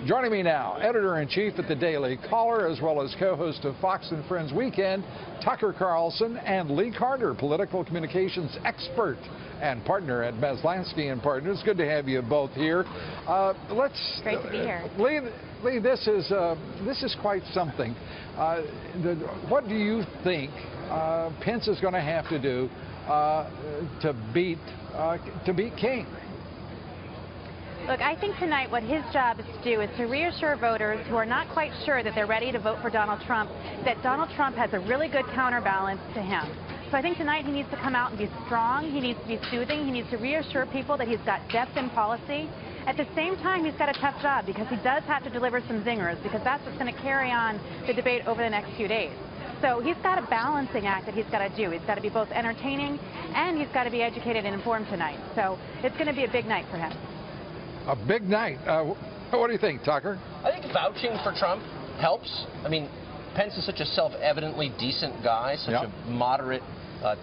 Joining me now, editor-in-chief at the Daily Caller, as well as co-host of Fox and Friends Weekend, Tucker Carlson, and Lee Carter, political communications expert and partner at Maslansky and Partners. Good to have you both here. Great to be here. Lee, this is quite something. What do you think Pence is going to have to do to beat King? Look, I think tonight what his job is to do is to reassure voters who are not quite sure that they're ready to vote for Donald Trump that Donald Trump has a really good counterbalance to him. So I think tonight he needs to come out and be strong. He needs to be soothing. He needs to reassure people that he's got depth in policy. At the same time, he's got a tough job because he does have to deliver some zingers, because that's what's going to carry on the debate over the next few days. So he's got a balancing act that he's got to do. He's got to be both entertaining and he's got to be educated and informed tonight. So it's going to be a big night for him. A big night. What do you think, Tucker? I think vouching for Trump helps. I mean, Pence is such a self-evidently decent guy, such a moderate,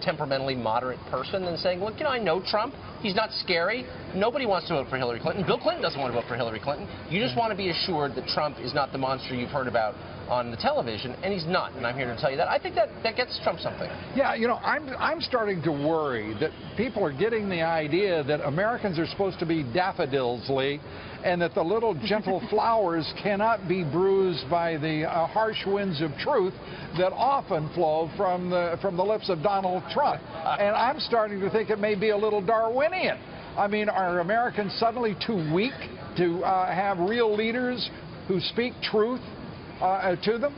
temperamentally moderate person, and saying, look, I know Trump. He's not scary. Nobody wants to vote for Hillary Clinton. Bill Clinton doesn't want to vote for Hillary Clinton. You just want to be assured that Trump is not the monster you've heard about on the television, and he's not. And I'm here to tell you that. I think that gets Trump something. Yeah, I'm starting to worry that people are getting the idea that Americans are supposed to be daffodils, Lee, and that the little gentle flowers cannot be bruised by the harsh winds of truth that often flow from the lips of Donald Trump. And I'm starting to think it may be a little Darwinian. I mean, are Americans suddenly too weak to have real leaders who speak truth to them?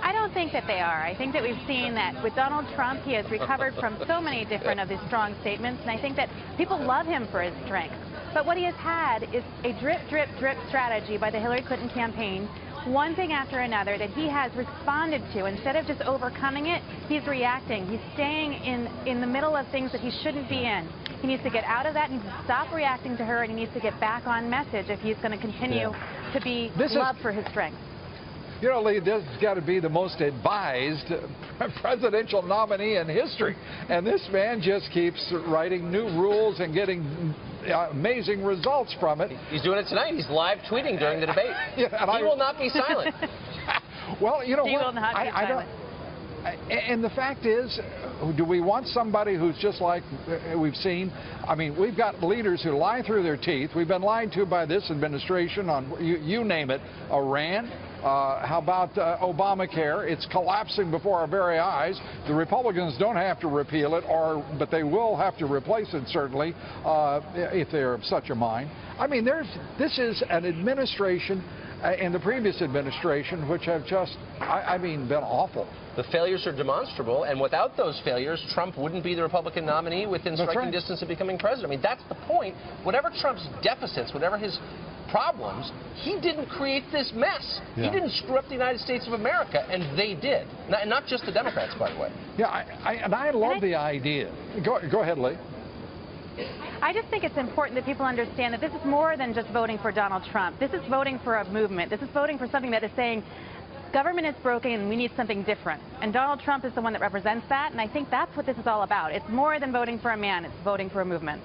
I don't think that they are. I think that we've seen that with Donald Trump, he has recovered from so many different of these strong statements, and I think that people love him for his strength. But what he has had is a drip, drip, drip strategy by the Hillary Clinton campaign, one thing after another that he has responded to. Instead of just overcoming it, he's reacting. He's staying in the middle of things that he shouldn't be in. He needs to get out of that. He needs to stop reacting to her, and he needs to get back on message if he's going to continue to be loved for his strength. Lee, this has got to be the most advised presidential nominee in history. And this man just keeps writing new rules and getting amazing results from it. He's doing it tonight. He's live tweeting during the debate. He will not be silent. Well, he will not be silent. And the fact is, do we want somebody who's just like we've seen? I mean, we've got leaders who lie through their teeth. We've been lied to by this administration on, you name it, Iran. How about Obamacare? It's collapsing before our very eyes. The Republicans don't have to repeal it, but they will have to replace it, certainly, if they're of such a mind. I mean, this is an administration and the previous administration which have just, been awful. The failures are demonstrable, and without those failures, Trump wouldn't be the Republican nominee within striking distance of becoming president. I mean, that's the point. Whatever Trump's deficits, whatever his problems, he didn't create this mess. He didn't screw up the United States of America, and they did. Not just the Democrats, by the way. Yeah, I love the idea. Go ahead, Lee. I just think it's important that people understand that this is more than just voting for Donald Trump. This is voting for a movement. This is voting for something that is saying government is broken and we need something different. And Donald Trump is the one that represents that, and I think that's what this is all about. It's more than voting for a man. It's voting for a movement.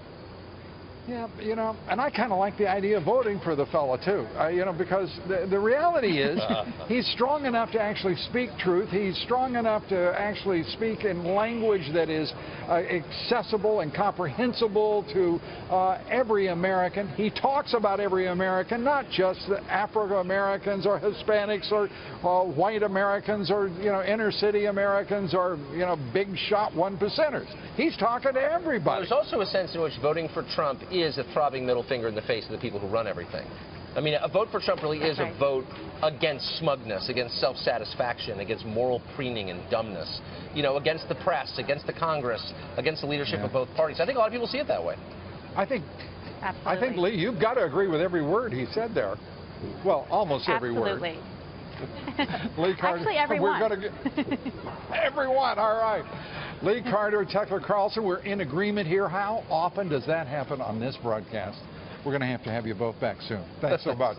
Yeah, and I kind of like the idea of voting for the fella, too, because the reality is he's strong enough to actually speak truth. He's strong enough to actually speak in language that is accessible and comprehensible to every American. He talks about every American, not just the Afro-Americans or Hispanics or white Americans or, inner city Americans or, big shot one percenters. He's talking to everybody. There's also a sense in which voting for Trump is a throbbing middle finger in the face of the people who run everything. I mean, a vote for Trump really is a vote against smugness, against self-satisfaction, against moral preening and dumbness, against the press, against the Congress, against the leadership of both parties. I think a lot of people see it that way. I think, Lee, you've got to agree with every word he said there. Well, almost every word. Absolutely. Lee Carter, actually, everyone. We're going to get everyone. All right. Lee Carter, Tucker Carlson, we're in agreement here. How often does that happen on this broadcast? We're going to have you both back soon. Thanks so much.